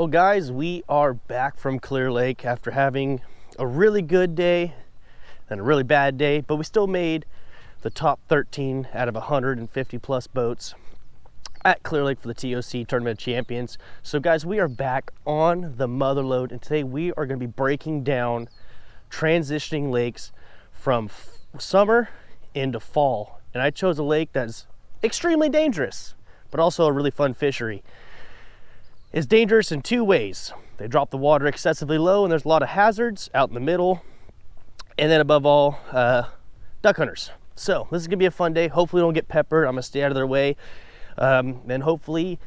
Well guys, we are back from Clear Lake after having a really good day and a really bad day, but we still made the top 13 out of 150 plus boats at Clear Lake for the TOC Tournament of Champions. So guys, we are back on the Motherload, and today we are going to be breaking down transitioning lakes from summer into fall. And I chose a lake that's extremely dangerous, but also a really fun fishery. It's dangerous in two ways. They drop the water excessively low and there's a lot of hazards out in the middle. And then above all, duck hunters. So this is gonna be a fun day. Hopefully we don't get peppered. I'm gonna stay out of their way. And hopefully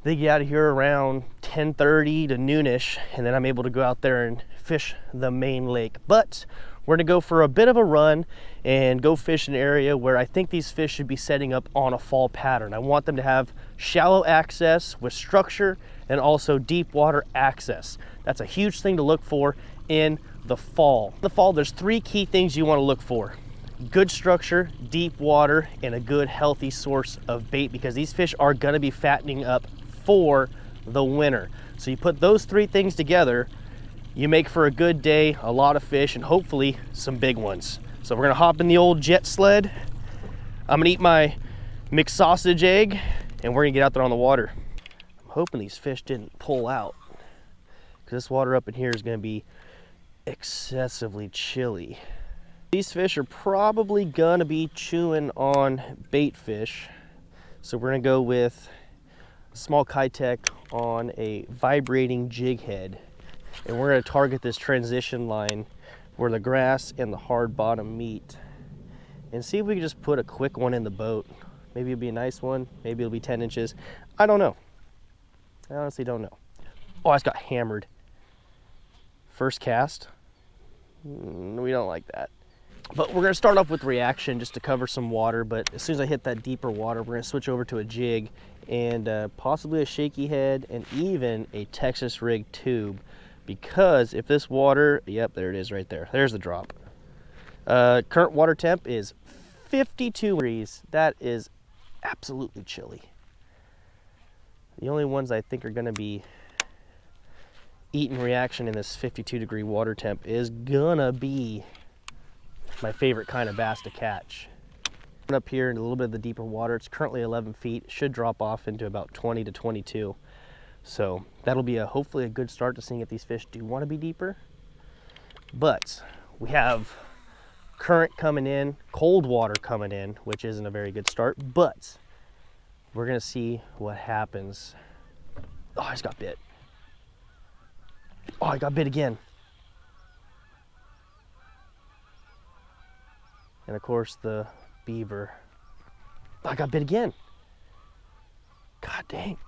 they get out of here around 10:30 to noonish, and then I'm able to go out there and fish the main lake. But we're gonna go for a bit of a run and go fish an area where I think these fish should be setting up on a fall pattern. I want them to have shallow access with structure and also deep water access. That's a huge thing to look for in the fall. In the fall, there's three key things you want to look for: good structure, deep water, and a good healthy source of bait, because these fish are gonna be fattening up for the winter. So you put those three things together, you make for a good day, a lot of fish, and hopefully some big ones. So we're gonna hop in the old jet sled. I'm gonna eat my mixed sausage egg, and we're gonna get out there on the water. I'm hoping these fish didn't pull out, because this water up in here is gonna be excessively chilly. These fish are probably gonna be chewing on bait fish. So we're gonna go with a small Kitech on a vibrating jig head. And we're gonna target this transition line where the grass and the hard bottom meet, and see if we can just put a quick one in the boat. Maybe it'll be a nice one, maybe it'll be 10 inches. I don't know. I honestly don't know. Oh, I just got hammered. First cast. We don't like that. But we're gonna start off with reaction just to cover some water, but as soon as I hit that deeper water, we're gonna switch over to a jig and possibly a shaky head and even a Texas rig tube. Because if this water, yep, there it is right there. There's the drop. Current water temp is 52 degrees. That is absolutely chilly. The only ones I think are gonna be eating reaction in this 52-degree water temp is gonna be my favorite kind of bass to catch. Up here in a little bit of the deeper water, it's currently 11 feet. It should drop off into about 20 to 22. So that'll be hopefully a good start to seeing if these fish do want to be deeper. But we have current coming in, cold water coming in, which isn't a very good start, but we're gonna see what happens. Oh, I just got bit. Oh, I got bit again. And of course the beaver. Oh, I got bit again. God dang,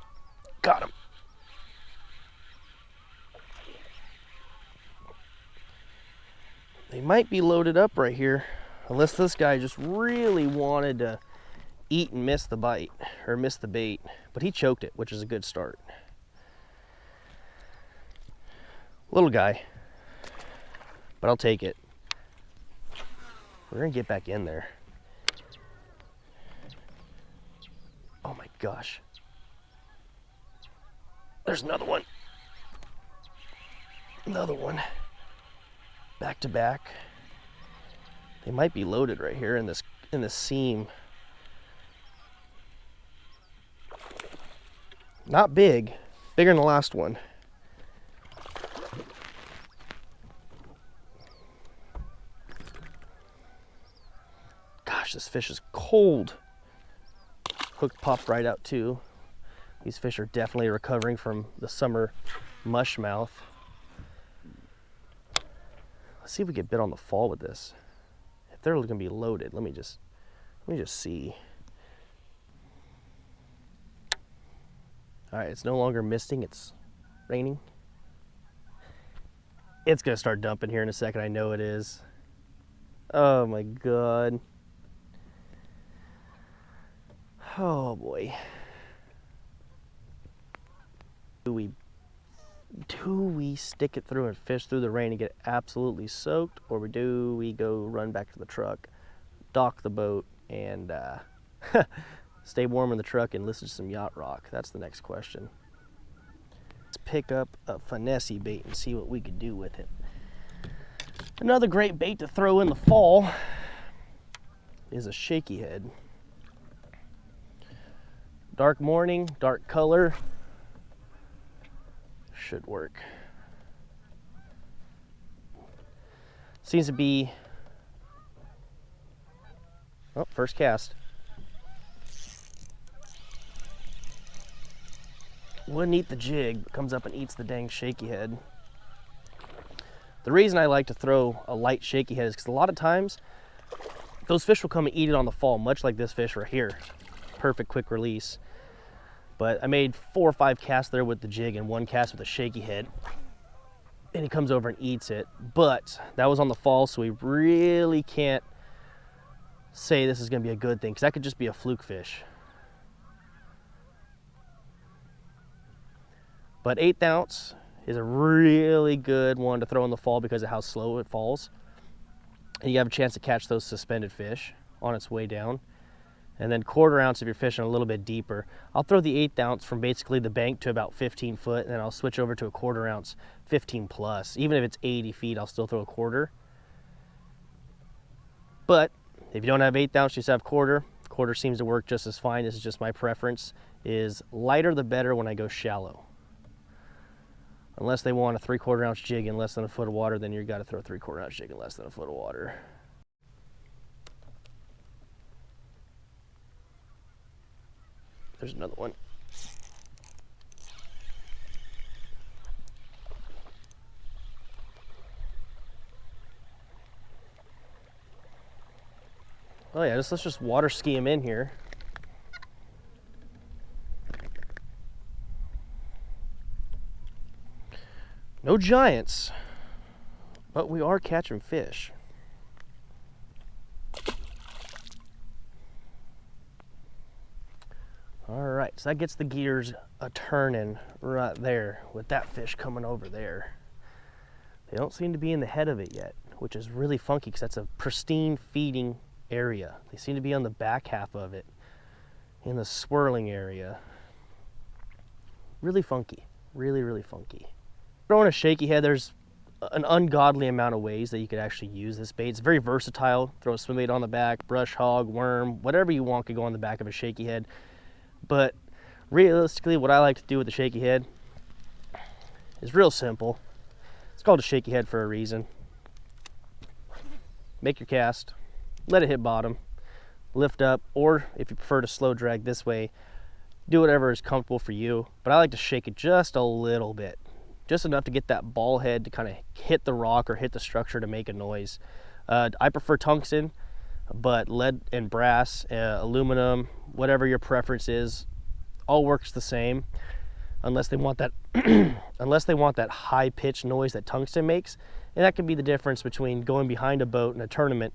got him. They might be loaded up right here, unless this guy just really wanted to eat and miss the bite, or miss the bait, but he choked it, which is a good start. Little guy, but I'll take it. We're gonna get back in there. Oh my gosh. There's another one. Another one. Back to back. They might be loaded right here in this seam. Not big, bigger than the last one. Gosh, this fish is cold. Hook popped right out too. These fish are definitely recovering from the summer mush mouth. Let's see if we get bit on the fall with this. If they're gonna be loaded, let me just see. All right, it's no longer misting, it's raining. It's gonna start dumping here in a second, I know it is. Oh my God. Oh boy. Do we stick it through and fish through the rain and get absolutely soaked, or do we go run back to the truck, dock the boat, and stay warm in the truck and listen to some yacht rock? That's the next question. It's pick up a finessey bait and see what we could do with it. Another great bait to throw in the fall is a shaky head. Dark morning, dark color, should work. Seems to be, oh, first cast. Wouldn't eat the jig, but comes up and eats the dang shaky head. The reason I like to throw a light shaky head is because a lot of times those fish will come and eat it on the fall, much like this fish right here. Perfect quick release. But I made 4 or 5 casts there with the jig and 1 cast with a shaky head. And he comes over and eats it. But that was on the fall, so we really can't say this is going to be a good thing, because that could just be a fluke fish. But 1/8 ounce is a really good one to throw in the fall because of how slow it falls. And you have a chance to catch those suspended fish on its way down. And then 1/4 ounce if you're fishing a little bit deeper. I'll throw the 1/8 ounce from basically the bank to about 15 foot, and then I'll switch over to a 1/4 ounce 15 plus. Even if it's 80 feet, I'll still throw a 1/4. But if you don't have 1/8 ounce, you just have 1/4. 1/4 seems to work just as fine. This is just my preference. Is lighter the better when I go shallow. Unless they want a 3/4 ounce jig in less than a foot of water, then you got to throw a 3/4 ounce jig in less than a foot of water. There's another one. Oh yeah, let's just water ski him in here. No giants, but we are catching fish. All right, so that gets the gears a-turning right there with that fish coming over there. They don't seem to be in the head of it yet, which is really funky because that's a pristine feeding area. They seem to be on the back half of it, in the swirling area. Really funky, really, really funky. Throwing a shaky head, there's an ungodly amount of ways that you could actually use this bait. It's very versatile. Throw a swim bait on the back, brush hog, worm, whatever you want could go on the back of a shaky head. But realistically, what I like to do with the shaky head is real simple. It's called a shaky head for a reason. Make your cast, let it hit bottom, lift up, or if you prefer to slow drag this way, do whatever is comfortable for you. But I like to shake it just a little bit, just enough to get that ball head to kind of hit the rock or hit the structure to make a noise. I prefer tungsten, but lead and brass, aluminum, whatever your preference is, all works the same, unless they want that unless they want that high pitched noise that tungsten makes. And that can be the difference between going behind a boat in a tournament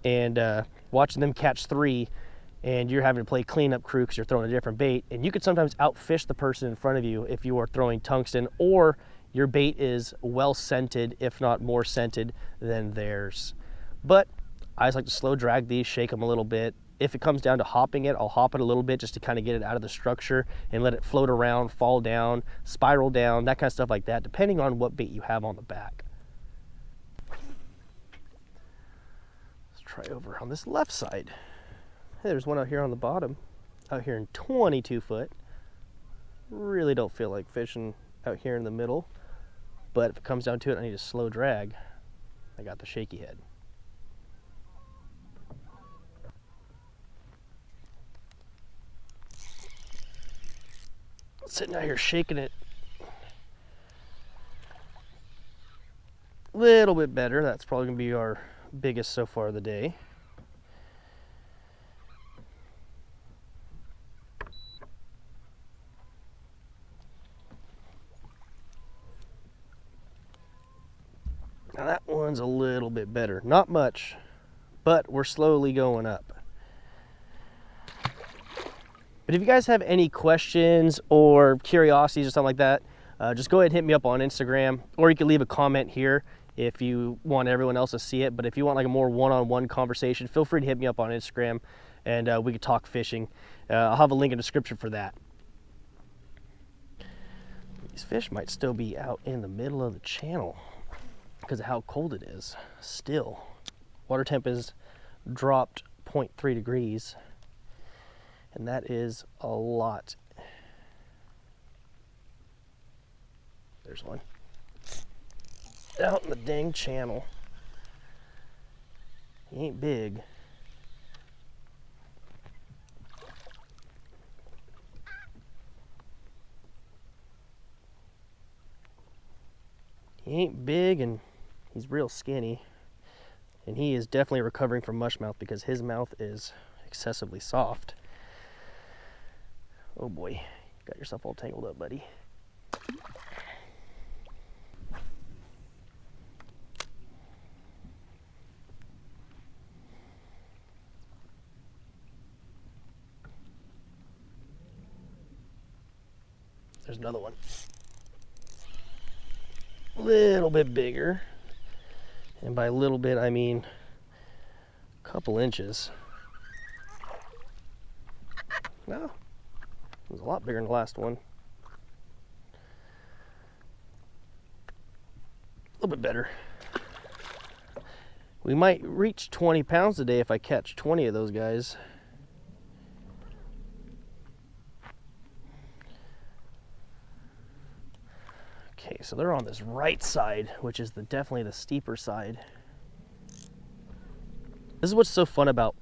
and watching them catch 3, and you're having to play cleanup crew because you're throwing a different bait, and you could sometimes outfish the person in front of you if you are throwing tungsten, or your bait is well scented, if not more scented than theirs. But I just like to slow drag these, shake them a little bit. If it comes down to hopping it, I'll hop it a little bit just to kind of get it out of the structure and let it float around, fall down, spiral down, that kind of stuff like that, depending on what bait you have on the back. Let's try over on this left side. Hey, there's one out here on the bottom, out here in 22 foot. Really don't feel like fishing out here in the middle, but if it comes down to it, I need a slow drag. I got the shaky head. Sitting out here shaking it a little bit better. That's probably gonna be our biggest so far of the day. Now that one's a little bit better. Not much, but we're slowly going up. But if you guys have any questions or curiosities or something like that, just go ahead and hit me up on Instagram, or you can leave a comment here if you want everyone else to see it. But if you want like a more one-on-one conversation, feel free to hit me up on Instagram, and we could talk fishing. I'll have a link in the description for that. These fish might still be out in the middle of the channel because of how cold it is still. Water temp is dropped 0.3 degrees, and that is a lot. There's one out in the dang channel. He ain't big. He ain't big, and he's real skinny. And he is definitely recovering from mush mouth because his mouth is excessively soft. Oh boy, got yourself all tangled up, buddy. There's another one. A little bit bigger. And by a little bit, I mean a couple inches. No, it was a lot bigger than the last one. A little bit better. We might reach 20 pounds a day if I catch 20 of those guys. Okay, so they're on this right side, which is definitely the steeper side. This is what's so fun about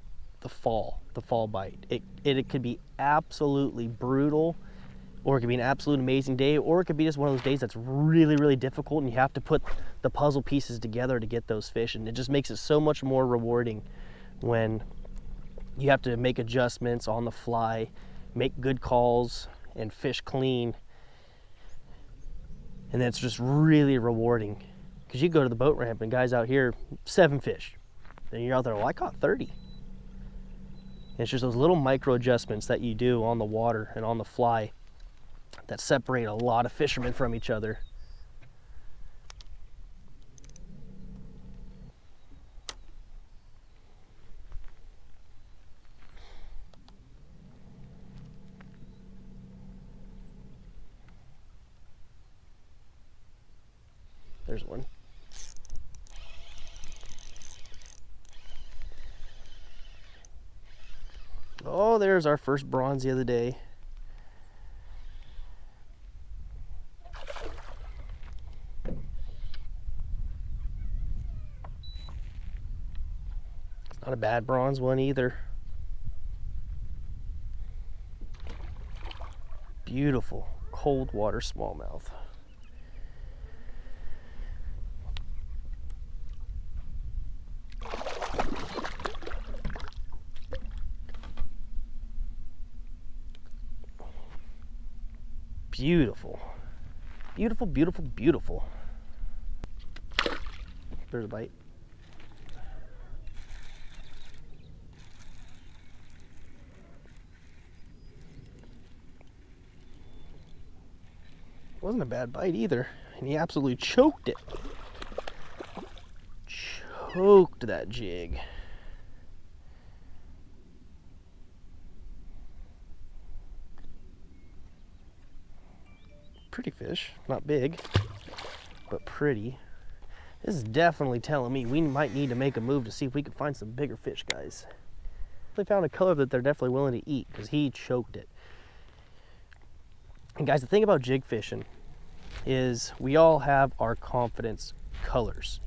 the fall bite. It could be absolutely brutal, or it could be an absolute amazing day, or it could be just one of those days that's really, really difficult and you have to put the puzzle pieces together to get those fish, and it just makes it so much more rewarding when you have to make adjustments on the fly, make good calls, and fish clean. And that's just really rewarding. Because you go to the boat ramp and guys out here, 7 fish. And you're out there, well, I caught 30. And it's just those little micro adjustments that you do on the water and on the fly that separate a lot of fishermen from each other. There's one. Oh, there's our first bronzy of the day. It's not a bad bronze one either. Beautiful cold water smallmouth. Beautiful. Beautiful, beautiful, beautiful. There's a bite. Wasn't a bad bite either, and he absolutely choked it. Choked that jig. Pretty fish, not big, but pretty. This is definitely telling me we might need to make a move to see if we can find some bigger fish, guys. They found a color that they're definitely willing to eat because he choked it. And guys, the thing about jig fishing is we all have our confidence colors.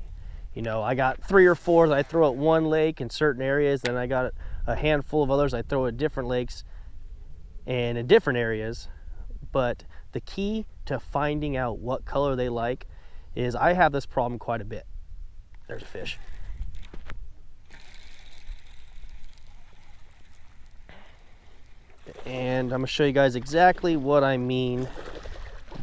You know, I got 3 or 4 that I throw at one lake in certain areas, then I got a handful of others I throw at different lakes and in different areas. But the key to finding out what color they like is, I have this problem quite a bit. There's a fish. And I'm gonna show you guys exactly what I mean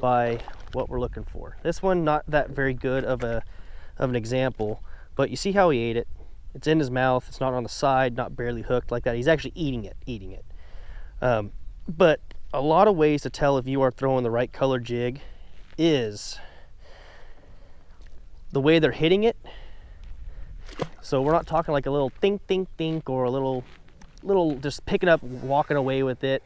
by what we're looking for. This one, not that very good of an example, but you see how he ate it. It's in his mouth, it's not on the side, not barely hooked like that. He's actually eating it. But a lot of ways to tell if you are throwing the right color jig is the way they're hitting it. So we're not talking like a little think, think, think, or a little just picking up, walking away with it.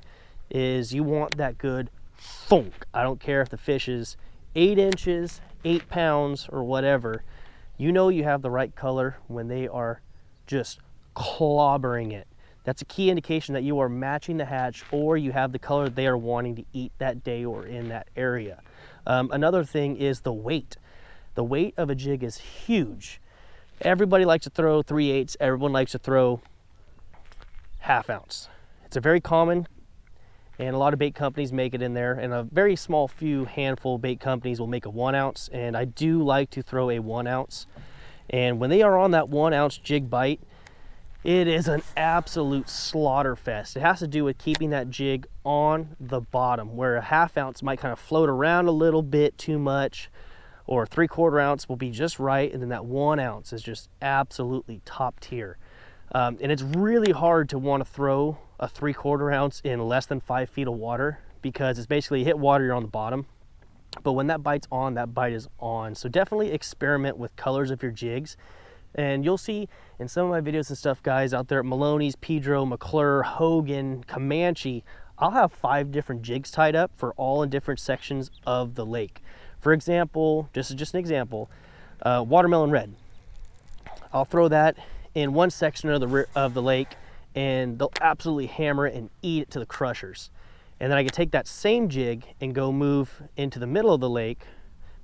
Is you want that good thunk. I don't care if the fish is 8 inches, 8 pounds, or whatever. You know you have the right color when they are just clobbering it. That's a key indication that you are matching the hatch, or you have the color they are wanting to eat that day or in that area. Another thing is the weight. The weight of a jig is huge. Everybody likes to throw 3/8. Everyone likes to throw 1/2 ounce. It's a very common, and a lot of bait companies make it in there, and a very small few handful of bait companies will make a 1 ounce, and I do like to throw a 1 ounce. And when they are on that 1 ounce jig bite, it is an absolute slaughter fest. It has to do with keeping that jig on the bottom, where a 1/2 ounce might kind of float around a little bit too much, or 3/4 ounce will be just right, and then that 1 ounce is just absolutely top tier. And it's really hard to want to throw a 3/4 ounce in less than 5 feet of water, because it's basically, you hit water, you're on the bottom. But when that bite's on, that bite is on. So definitely experiment with colors of your jigs. And you'll see in some of my videos and stuff, guys, out there at Maloney's, Pedro, McClure, Hogan, Comanche, I'll have 5 different jigs tied up for all in different sections of the lake. For example, just an example, watermelon red. I'll throw that in one section of the lake, and they'll absolutely hammer it and eat it to the crushers. And then I can take that same jig and go move into the middle of the lake,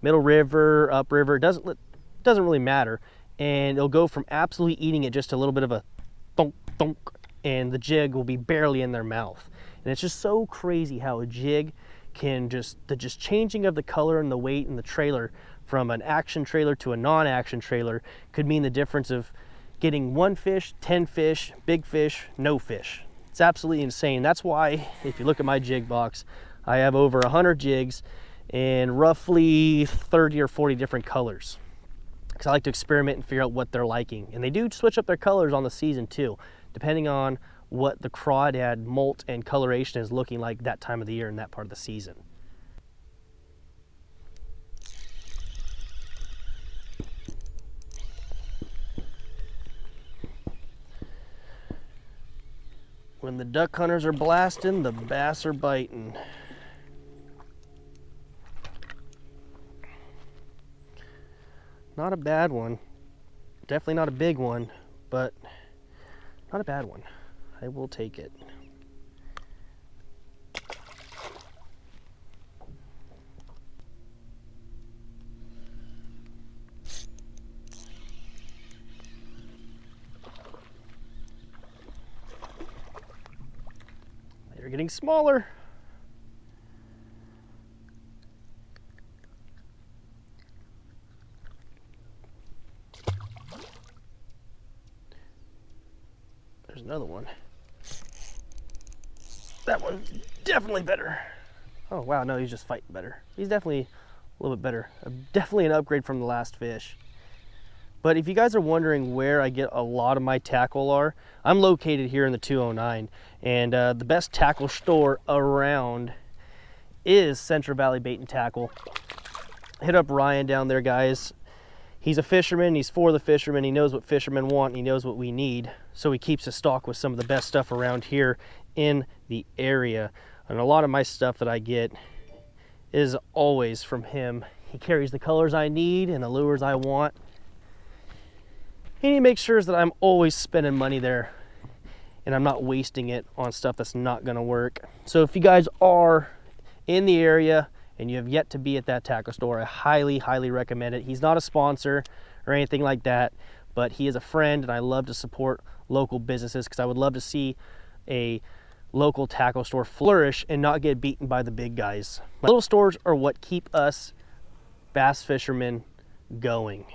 middle river, upriver, doesn't really matter. And it'll go from absolutely eating it, just a little bit of a thunk, thunk, and the jig will be barely in their mouth. And it's just so crazy how a jig can the changing of the color and the weight and the trailer from an action trailer to a non-action trailer could mean the difference of getting 1 fish, 10 fish, big fish, no fish. It's absolutely insane. That's why, if you look at my jig box, I have over 100 jigs in roughly 30 or 40 different colors. Because I like to experiment and figure out what they're liking. And they do switch up their colors on the season too, depending on what the crawdad molt and coloration is looking like that time of the year in that part of the season. When the duck hunters are blasting, the bass are biting. Not a bad one. Definitely not a big one, but not a bad one. I will take it. They're getting smaller. There's another one. That one's definitely better. Oh wow, no, he's just fighting better. He's definitely a little bit better. Definitely an upgrade from the last fish. But if you guys are wondering where I get a lot of my tackle are, I'm located here in the 209, and the best tackle store around is Central Valley Bait and Tackle. Hit up Ryan down there, guys. He's a fisherman, he's for the fishermen, he knows what fishermen want, and he knows what we need, so he keeps a stock with some of the best stuff around here in the area. And a lot of my stuff that I get is always from him. He carries the colors I need and the lures I want, and he makes sure that I'm always spending money there and I'm not wasting it on stuff that's not gonna work. So if you guys are in the area and you have yet to be at that tackle store, I highly, highly recommend it. He's not a sponsor or anything like that, but he is a friend, and I love to support local businesses because I would love to see a local tackle store flourish and not get beaten by the big guys. Little stores are what keep us bass fishermen going.